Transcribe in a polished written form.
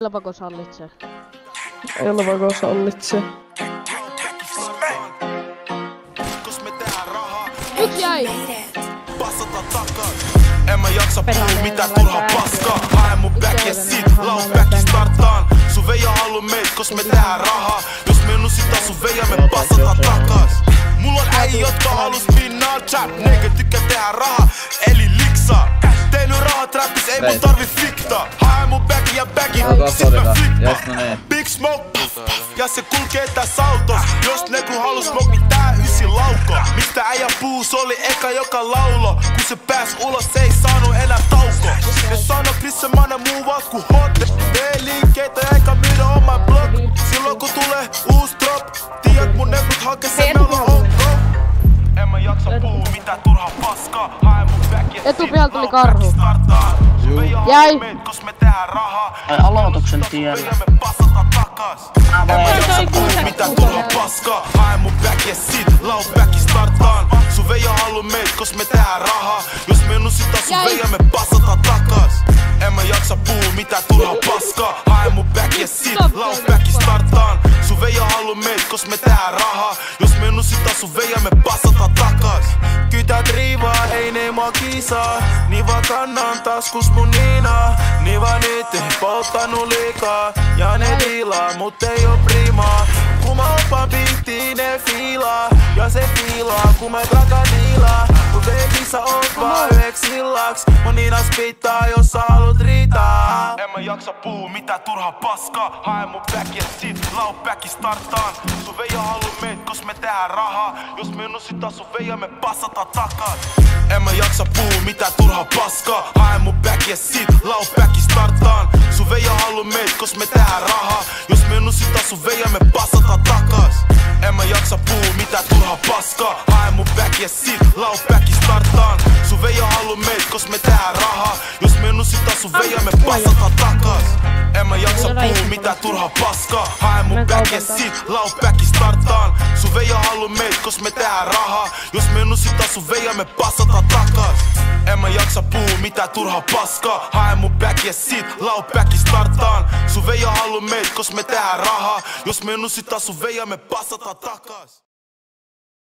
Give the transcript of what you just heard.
Elvako sallitsee? Elvako sallitsee. Nyt jäi! En mä jaksa puhua mitään turhaa paskaa. Hae mun back ja sit lausbacki startaan. Sun veija haluu meit, kos me tehdään rahaa. Jos me nusitaan sun veija, me passataan takas. Mulla on äijä, jotka halus pinnaa trap. Neikä tykkää tehdä rahaa, eli liksaa. Tehnyt rahat räppis, ei mun tarvi fiktaa. Hae mun back ja backi, sit mä flippaa. Big smoke, ja se kulkee tässä autos. Jos neku halus smoke, niin tää ysi lauko. Mistä äijä puhuu, se oli eka joka laulo. Kun se pääs ulos, se ei saanut enää tauko. Ne sano Chris Manen muu vaan ku hot. Tee liikkeitä eikä myydä oma blog. Silloin kun tulee uus drop, tiedät mun nekut hakee se meillä on ok. En mä jaksa puhua mitään turhaa paskaa. Hae mun back ja Etupihalla tuli karhu. Jäi! Kos me tehdään rahaa. Ai aloituksen tiellä. En mä jaksa puhua mitään turhaa paskaa. Hae mun back ja sit lausbacki startaan. Sun veija haluu meit, kos me tehdään rahaa. Jos me nusitaan sun veija, me passataan takas. En mä jaksa puhua mitään turhaa paskaa. Hae mun back ja sit lausbacki startaan. Sun veija haluu meit, kos me tehdään rahaa. Jos me nusitaan sun veija, me passataan takas. Kytät riivaa, ei ne mua kiisaa. Niin vaan kannan taskus mun niinaa. Niin vaan nyt ei polttanut liikaa. Ja ne diilaa, mut ei oo primaa. Kun mä oppaan biittiin, ne fiilaa. Ja se fiilaa, kun mä takaniilaa. Kun baby sä oot vaan yheks illaks. Mun niinas pitää, jos sä haluut riitaa. En mä jaksa puhua mitään turhaa paskaa. Hae mun back ja sit lausbacki startaan. Sun veija haluu meit, kos me tehdään rahaa. Jos me nusitaan sun veija, me passataan takas. En mä jaksa puhua mitään turhaa paskaa. Hae mun back ja sit lausbacki startaan. Sun veija haluu meit, kos me tehdään rahaa. Jos me nusitaan sun veija, me passataan takas. En mä jaksa puhua mitään turhaa paskaa. Hae mun back ja sit lausbacki startaan. Sun veija haluu meit, kos me tehdään rahaa. Jos me nusitaan sun veija, me passataan takas. En mä jaksa puhua mitään turhaa paskaa. Hae mun back ja sit lausbacki startaan. Sun veija haluu meit, kos me tehdään rahaa. Jos me nusitaan sun veija, me passataan takas. En mä jaksa puhua mitään turhaa paskaa. Hae mun back ja sit lausbacki startaan. Sun veija haluu meit, kos me tehdään rahaa. Jos me nusitaan sun veija, me passataan takas.